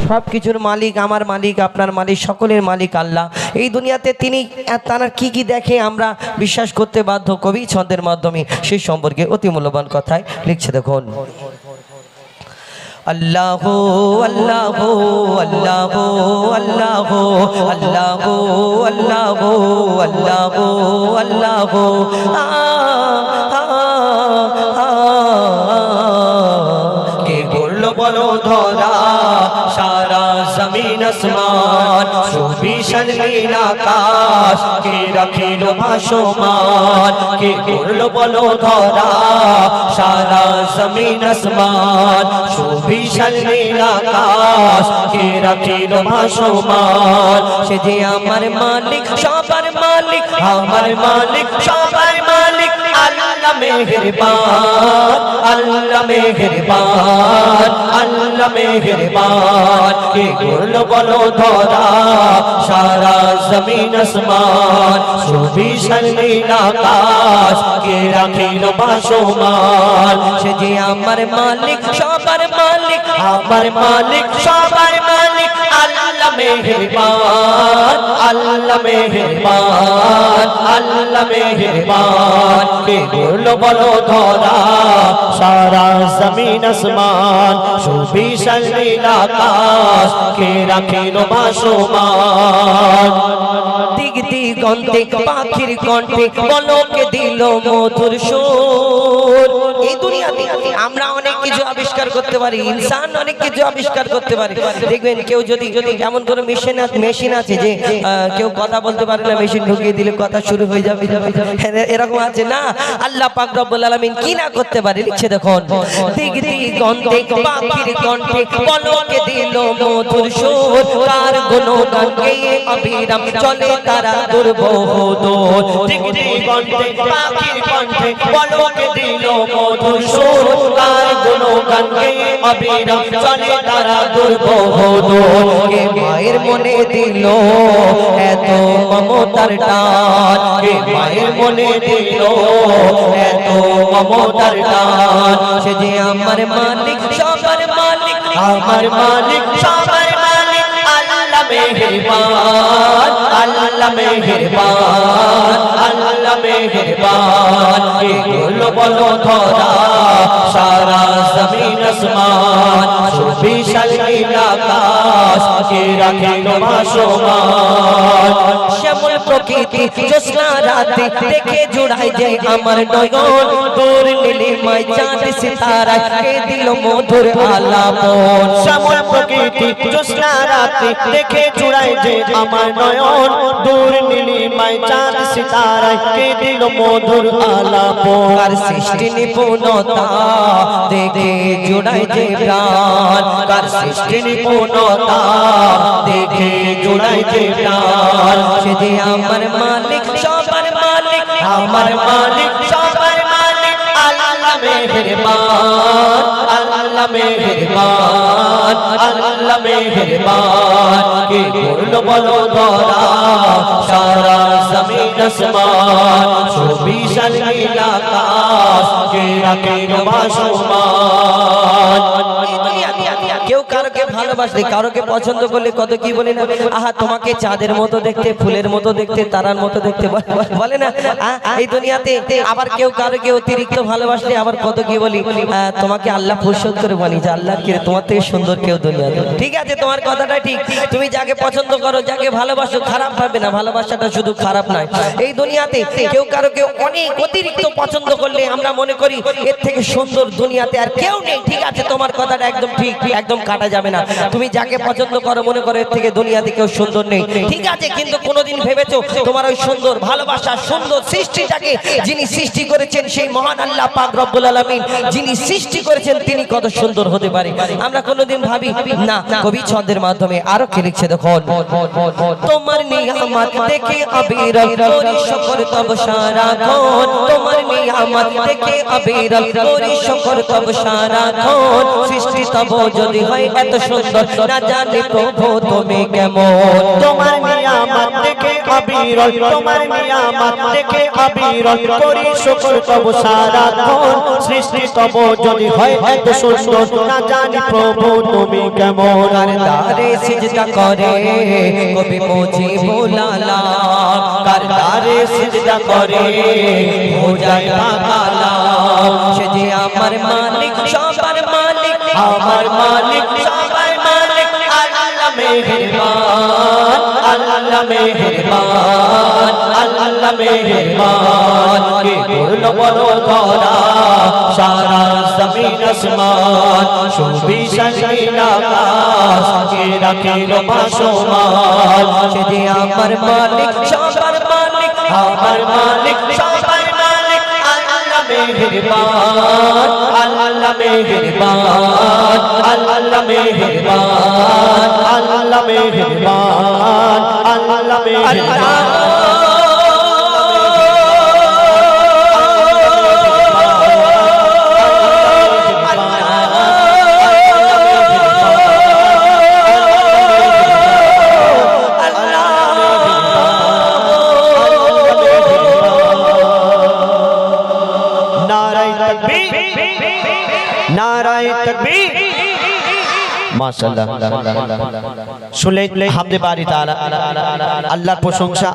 সব কিছুর মালিক আমার মালিক আপনার মালিক সকলের মালিক আল্লাহ। এই দুনিয়াতে তিনি তারা কি কি দেখে আমরা বিশ্বাস করতে বাধ্য। কবি ছন্দের মাধ্যমে সেই সম্পর্কে অতি মূল্যবান কথায় লিখছে দেখুন। আল্লাহ আল্লাহ আল্লাহ আল্লাহ আল্লাহ আল্লাহ আল্লাহ কে করলো বলো ধরা সারা জমিন আসমান সুবিশাল নীল আকাশ কে রাখিল ভাসমান। কে করলো বলো ধরা সারা জমিন আসমান সুবিশাল নীল আকাশ কে রাখিল ভাসমান। সে যে আমার মালিক সবার মালিক আমার মালিক সবার মালিক আল্লাহ মেহেরবান আল্লাহ মেহেরবান আল্লাহ মেহেরবান। কে করলো বলো ধরা সারা জমিন আসমান সুবিশাল নীল আকাশ কে রাখিল ভাসমান। সে যে আমার মালিক সবার মালিক আমার মালিক সবার মালিক আল্লাহ মেহেরবান আল্লাহ মেহেরবান আল্লাহ মেহেরবান। কে করলো বলো ধরা সারা জমিন আসমান সুবিশাল নীল আকাশ কে রাখিল ভাসমান। দিক দিগন্তে পাখির কণ্ঠে পলকে দিল মধুর সুর। এই দুনিয়াতে আমরা অনেক কিছু আবিষ্কার করতে পারি, ইনসান অনেক কিছু আবিষ্কার করতে পারে। দেখবেন কেউ যদি এমন কোনো মেশিন আছে যে কেউ কথা বলতে পারে না, মেশিন ঢুকিয়ে দিলে কথা শুরু হয়ে যাবে, এরকম আছে না? আল্লাহ পাক রব্বুল আলামিন কি না করতে পারে লিখছে দেখুন। দিক দিগন্তে পাখির কণ্ঠে পলকে দিল মধুর সুর। তার গুণগান গেয়ে অবিরাম চলে তারা দুর্বোধন। দিক দিগন্তে পাখির কণ্ঠে পলকে দিল মধুর সুর। তার গুণগান গেয়ে অবিরাম চলে তারা দুর্বোধন। কে মায়ের মনে দিল এত মমতার টান কে মায়ের মনে দিল এত মমতার টান। সে যে আমার মালিক সবার মালিক আমার মালিক সবার মালিক আল্লাহ মেহেরবান আল্লাহ মেহেরবান আল্লাহ মেহেরবান। কে করলো বলো ধরা সারা জমিন আসমান সুবিশাল নীল আকাশ কে রাখিল ভাসমান। শ্যামল প্রকৃতি জ্যোৎস্না রাতে দেখে জুড়াই যায় আমার নয়ন। তোর নীলিমায় চাঁদ সিতারা কে দিল মধুর আলাপন। শ্যামল প্রকৃতি জ্যোৎস্না রাতে দেখে জুড়াই যায় আমার নয়ন। দূর নীলিমায় চাঁদ সিতারা কে দিল মধুর আলাপন। আর সৃষ্টি নিপুণতা দেখে জুড়াই যায় প্রাণ। কার সৃষ্টি নিপুণতা দেখে জুড়াই যায় প্রাণ। সে যে আমার মালিক সবার মালিক আমার মালিক সবার মালিক আল্লাহ মেহেরবান আল্লাহ মেহেরবান আল্লাহ মেহেরবান। কে করলো বলো ধরা সারা জমিন আসমান সুবিশাল নীল আকাশ কে রাখিল ভাসমান। কেউ কারোকে ভালোবাসলে কারোকে পছন্দ করলে কত কি বলে না, আহা তোমাকে চাঁদের মতো দেখতে ফুলের মতো দেখতে তারার মতো দেখতে বলে না এই দুনিয়াতে। আবার কেউ কারোকে অতিরিক্ত ভালোবাসলে আবার কত কি বলি, তোমাকে আল্লাহ ফুরসত করে বলি যে আল্লাহ কি তোমার থেকে সুন্দর কেউ দুনিয়াতে। ঠিক আছে তোমার কথাটা ঠিক, তুমি যাকে পছন্দ করো যাকে ভালোবাসো খারাপ ভাবে না, ভালোবাসাটা শুধু খারাপ নয়। এই দুনিয়াতে কেউ কারোকে অনেক অতিরিক্ত পছন্দ করলে আমরা মনে করি এর থেকে সুন্দর দুনিয়াতে আর কেউ নেই। ঠিক আছে তোমার কথাটা একদম ঠিক, একদম কাটা যাবে না। তুমি যাকে পছন্দ করো মনে করো এর থেকে দুনিয়াতে কেউ সুন্দর নেই। ঠিক আছে কিন্তু কোনোদিন ভেবেছো তোমার ওই সুন্দর ভালোবাসা সুন্দর সৃষ্টিটাকে যিনি সৃষ্টি করেছেন সেই মহান আল্লাহ পাক রব্বুল আলামিন যিনি সৃষ্টি করেছেন তিনি কত সুন্দর হতে পারে আমরা কোনোদিন ভাবি না। কবি ছন্দের মাধ্যমে আরো কি লিখছে দেখুন। তোমার নিয়ামত দেখে অবিরল করি শুকর তব সারাক্ষণ। তোমার নিয়ামত দেখে অবিরল করি শুকর তব সারাক্ষণ। সৃষ্টি তব যদি হয় এত সুন্দর না জানি প্রভু তুমি কেমন। তোমার নিয়ামত দেখে অবিরল তোমার নিয়ামত দেখে অবিরল করি শুকর তব সারাক্ষণ সৃষ্টি তব যদি হয় এত সুন্দর না জানি প্রভু তুমি কেমন करदारे सिजदा करे कभी मुझे बुलाला करदारे सिजदा करे हो जाए पागला সে যে আমার মালিক সবার মালিক আমার মালিক সবার মালিক আল্লাহ মেহেরবান আল্লাহ মেহেরবান আল্লাহ মেহেরবান কে করলো বড় ধরা সারা জমিন আসমান সুবিশাল আকাশ কে রাখিলো পাশোমান সে যে আমার মালিক সবার মালিক আমার মালিক সবার মালিক আল্লাহ মেহেরবান আল্লাহ মেহেরবান আল্লাহ মেহেরবান আল্লাহ মেহেরবান আল্লাহ মেহেরবান নারায়ে তাকবীর মাশাআল্লাহ শুনলেন হামদে বারি তাআলা আল্লাহর প্রশংসা।